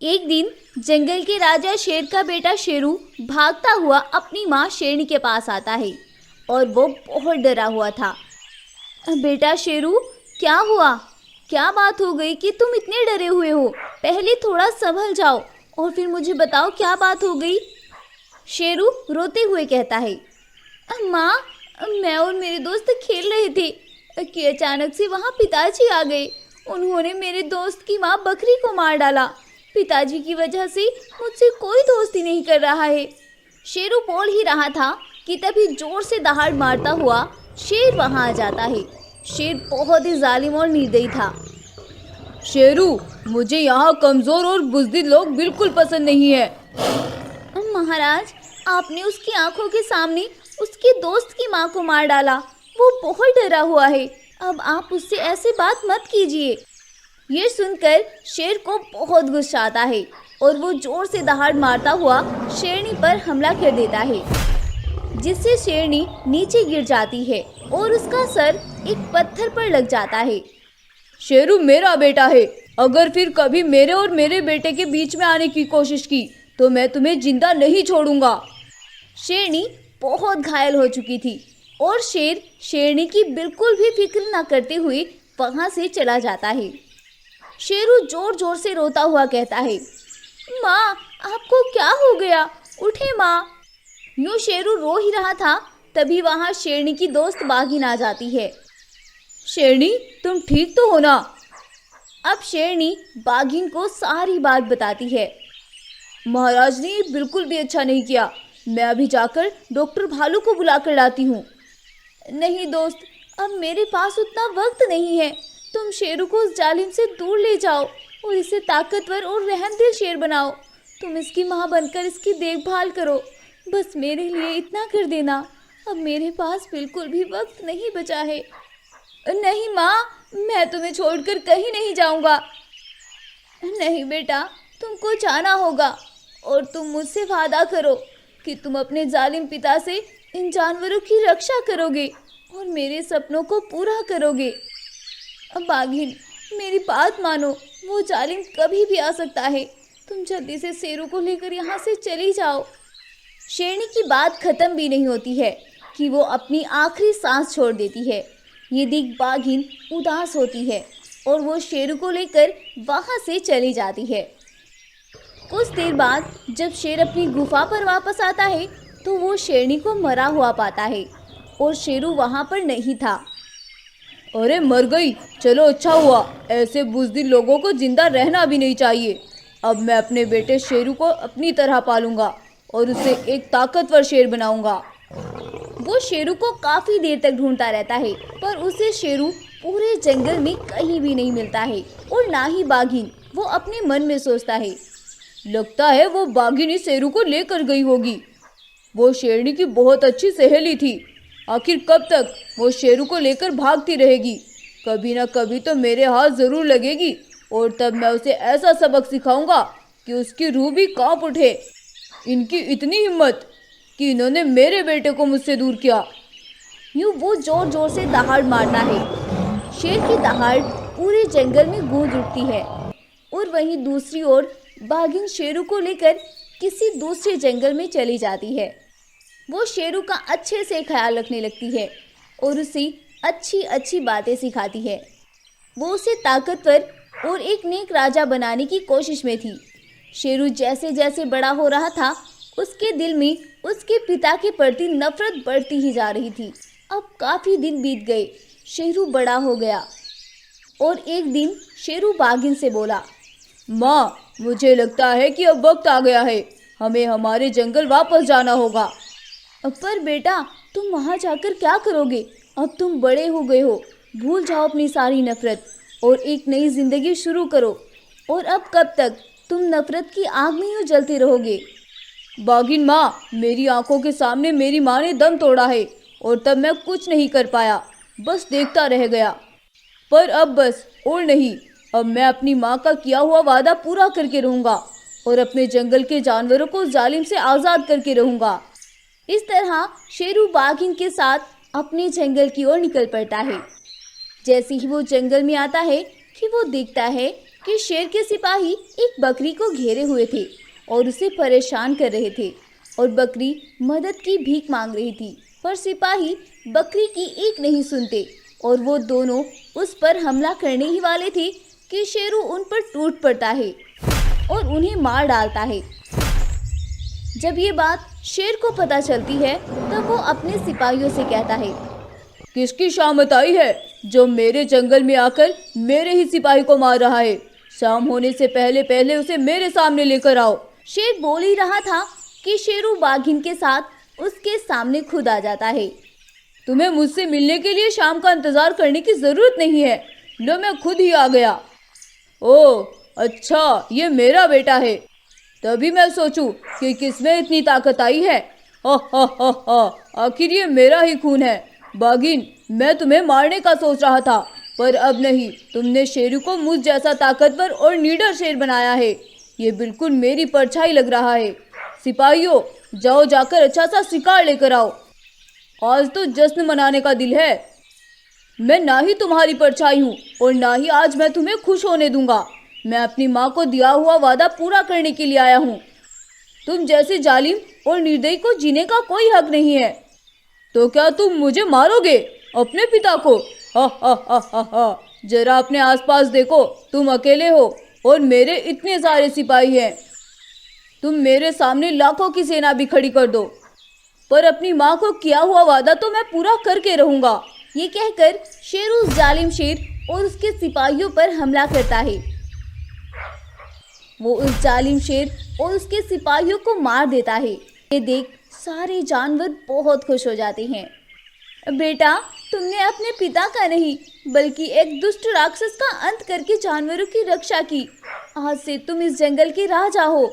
एक दिन जंगल के राजा शेर का बेटा शेरू भागता हुआ अपनी माँ शेरनी के पास आता है और वो बहुत डरा हुआ था। बेटा शेरू, क्या हुआ? क्या बात हो गई कि तुम इतने डरे हुए हो? पहले थोड़ा संभल जाओ और फिर मुझे बताओ क्या बात हो गई। शेरू रोते हुए कहता है, माँ, मैं और मेरे दोस्त खेल रहे थे कि अचानक से वहाँ पिताजी आ गए। उन्होंने मेरे दोस्त की माँ बकरी को मार डाला। पिताजी की वजह से मुझसे कोई दोस्ती नहीं कर रहा है। शेरू बोल ही रहा था कि तभी जोर से दहाड़ मारता हुआ शेर वहाँ आ जाता है। शेर बहुत ही जालिम और निर्दयी था। शेरू, मुझे यहाँ कमजोर और बुज़दिल लोग बिल्कुल पसंद नहीं है। महाराज, आपने उसकी आंखों के सामने उसके दोस्त की माँ को मार डाला। वो बहुत डरा हुआ है। अब आप उससे ऐसी बात मत कीजिए। ये सुनकर शेर को बहुत गुस्सा आता है और वो जोर से दहाड़ मारता हुआ शेरनी पर हमला कर देता है, जिससे शेरनी नीचे गिर जाती है और उसका सर एक पत्थर पर लग जाता है। शेरू मेरा बेटा है। अगर फिर कभी मेरे और मेरे बेटे के बीच में आने की कोशिश की तो मैं तुम्हें जिंदा नहीं छोड़ूंगा। शेरनी बहुत घायल हो चुकी थी और शेर शेरनी की बिल्कुल भी फिक्र न करते हुए वहां से चला जाता है। शेरू जोर जोर से रोता हुआ कहता है, माँ, आपको क्या हो गया? उठे माँ। यूं शेरू रो ही रहा था, तभी वहां शेरनी की दोस्त बाघिन आ जाती है। शेरनी, तुम ठीक तो हो ना? अब शेरनी बाघिन को सारी बात बताती है। महाराज ने बिल्कुल भी अच्छा नहीं किया। मैं अभी जाकर डॉक्टर भालू को बुला कर लाती हूँ। नहीं दोस्त, अब मेरे पास उतना वक्त नहीं है। तुम शेरू को उस जालिम से दूर ले जाओ और इसे ताकतवर और रहमदिल शेर बनाओ। तुम इसकी माँ बनकर इसकी देखभाल करो। बस मेरे लिए इतना कर देना। अब मेरे पास बिल्कुल भी वक्त नहीं बचा है। नहीं माँ, मैं तुम्हें छोड़कर कहीं नहीं जाऊंगा। नहीं बेटा, तुमको जाना होगा और तुम मुझसे वादा करो कि तुम अपने जालिम पिता से इन जानवरों की रक्षा करोगे और मेरे सपनों को पूरा करोगे। अब बाघिन, मेरी बात मानो। वो जालिम कभी भी आ सकता है। तुम जल्दी से शेरू को लेकर यहाँ से चली जाओ। शेरनी की बात खत्म भी नहीं होती है कि वो अपनी आखिरी सांस छोड़ देती है। ये देख बाघिन उदास होती है और वो शेरू को लेकर वहाँ से चली जाती है। कुछ देर बाद जब शेर अपनी गुफा पर वापस आता है तो वो शेरनी को मरा हुआ पाता है और शेरू वहाँ पर नहीं था। अरे मर गई। चलो अच्छा हुआ। ऐसे बुज़दिल लोगों को जिंदा रहना भी नहीं चाहिए। अब मैं अपने बेटे शेरू को अपनी तरह पालूंगा और उसे एक ताकतवर शेर बनाऊंगा। वो शेरू को काफी देर तक ढूंढता रहता है, पर उसे शेरू पूरे जंगल में कहीं भी नहीं मिलता है और ना ही बाघिन। वो अपने मन में सोचता है, लगता है वो बाघिन इस शेरू को लेकर गई होगी। वो शेरनी की बहुत अच्छी सहेली थी। आखिर कब तक वो शेरू को लेकर भागती रहेगी? कभी ना कभी तो मेरे हाथ जरूर लगेगी और तब मैं उसे ऐसा सबक सिखाऊंगा कि उसकी रूह भी कांप उठे। इनकी इतनी हिम्मत कि इन्होंने मेरे बेटे को मुझसे दूर किया। यूं वो जोर जोर से दहाड़ मारता है। शेर की दहाड़ पूरे जंगल में गूंज उठती है और वहीं दूसरी ओर बाघिन शेरू को लेकर किसी दूसरे जंगल में चली जाती है। वो शेरू का अच्छे से ख्याल रखने लगती है और उसे अच्छी अच्छी बातें सिखाती है। वो उसे ताकतवर और एक नेक राजा बनाने की कोशिश में थी। शेरू जैसे जैसे बड़ा हो रहा था, उसके दिल में उसके पिता के प्रति नफरत बढ़ती ही जा रही थी। अब काफी दिन बीत गए। शेरू बड़ा हो गया और एक दिन शेरू बाघिन से बोला, माँ, मुझे लगता है कि अब वक्त आ गया है। हमें हमारे जंगल वापस जाना होगा। पर बेटा, तुम वहाँ जाकर क्या करोगे? अब तुम बड़े हो गए हो। भूल जाओ अपनी सारी नफरत और एक नई जिंदगी शुरू करो। और अब कब तक तुम नफरत की आग में यूं जलते रहोगे? बाघिन माँ, मेरी आंखों के सामने मेरी माँ ने दम तोड़ा है और तब मैं कुछ नहीं कर पाया, बस देखता रह गया। पर अब बस और नहीं। अब मैं अपनी माँ का किया हुआ वादा पूरा करके रहूँगा और अपने जंगल के जानवरों को जालिम से आज़ाद करके रहूँगा। इस तरह शेरू बाघिन के साथ अपने जंगल की ओर निकल पड़ता है। जैसे ही वो जंगल में आता है कि वो देखता है कि शेर के सिपाही एक बकरी को घेरे हुए थे और उसे परेशान कर रहे थे और बकरी मदद की भीख मांग रही थी, पर सिपाही बकरी की एक नहीं सुनते और वो दोनों उस पर हमला करने ही वाले थे कि शेरू उन पर टूट पड़ता है और उन्हें मार डालता है। जब ये बात शेर को पता चलती है तब वो अपने सिपाहियों से कहता है, किसकी शामत आई है जो मेरे जंगल में आकर मेरे ही सिपाही को मार रहा है? शाम होने से पहले पहले उसे मेरे सामने लेकर आओ। शेर बोल ही रहा था कि शेरू बाघिन के साथ उसके सामने खुद आ जाता है। तुम्हें मुझसे मिलने के लिए शाम का इंतजार करने की जरूरत नहीं है, लो मैं खुद ही आ गया। ओह अच्छा, ये मेरा बेटा है। तभी मैं सोचूं कि किसमें इतनी ताकत आई है। आखिर ये मेरा ही खून है। बाघिन, मैं तुम्हें मारने का सोच रहा था, पर अब नहीं। तुमने शेरू को मुझ जैसा ताकतवर और निडर शेर बनाया है। ये बिल्कुल मेरी परछाई लग रहा है। सिपाहियों, जाओ जाकर अच्छा सा शिकार लेकर आओ। आज तो जश्न मनाने का दिल है। मैं ना ही तुम्हारी परछाई हूँ और ना ही आज मैं तुम्हें खुश होने दूंगा। मैं अपनी माँ को दिया हुआ वादा पूरा करने के लिए आया हूँ। तुम जैसे जालिम और निर्दयी को जीने का कोई हक नहीं है। तो क्या तुम मुझे मारोगे, अपने पिता को? हा। जरा अपने आसपास देखो, तुम अकेले हो और मेरे इतने सारे सिपाही हैं। तुम मेरे सामने लाखों की सेना भी खड़ी कर दो, पर अपनी माँ को किया हुआ वादा तो मैं पूरा करके रहूंगा। ये कहकर शेरू उस जालिम शेर और उसके सिपाहियों पर हमला करता है। वो उस जालिम शेर और उसके सिपाहियों को मार देता है। ये देख सारे जानवर बहुत खुश हो जाते हैं। बेटा, तुमने अपने पिता का नहीं बल्कि एक दुष्ट राक्षस का अंत करके जानवरों की रक्षा की। आज से तुम इस जंगल के राजा हो।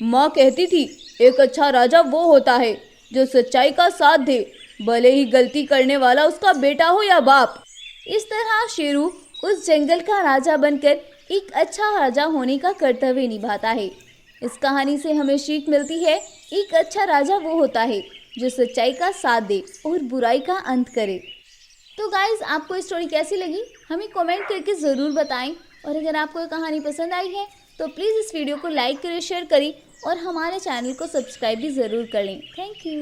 माँ कहती थी, एक अच्छा राजा वो होता है जो सच्चाई का साथ दे, भले ही गलती करने वाला उसका बेटा हो या बाप। इस तरह शेरू उस जंगल का राजा बनकर एक अच्छा राजा होने का कर्तव्य निभाता है। इस कहानी से हमें सीख मिलती है, एक अच्छा राजा वो होता है जो सच्चाई का साथ दे और बुराई का अंत करे। तो गाइज, आपको ये स्टोरी कैसी लगी हमें कमेंट करके ज़रूर बताएं, और अगर आपको ये कहानी पसंद आई है तो प्लीज़ इस वीडियो को लाइक करें, शेयर करें और हमारे चैनल को सब्सक्राइब भी ज़रूर कर लें। Thank you.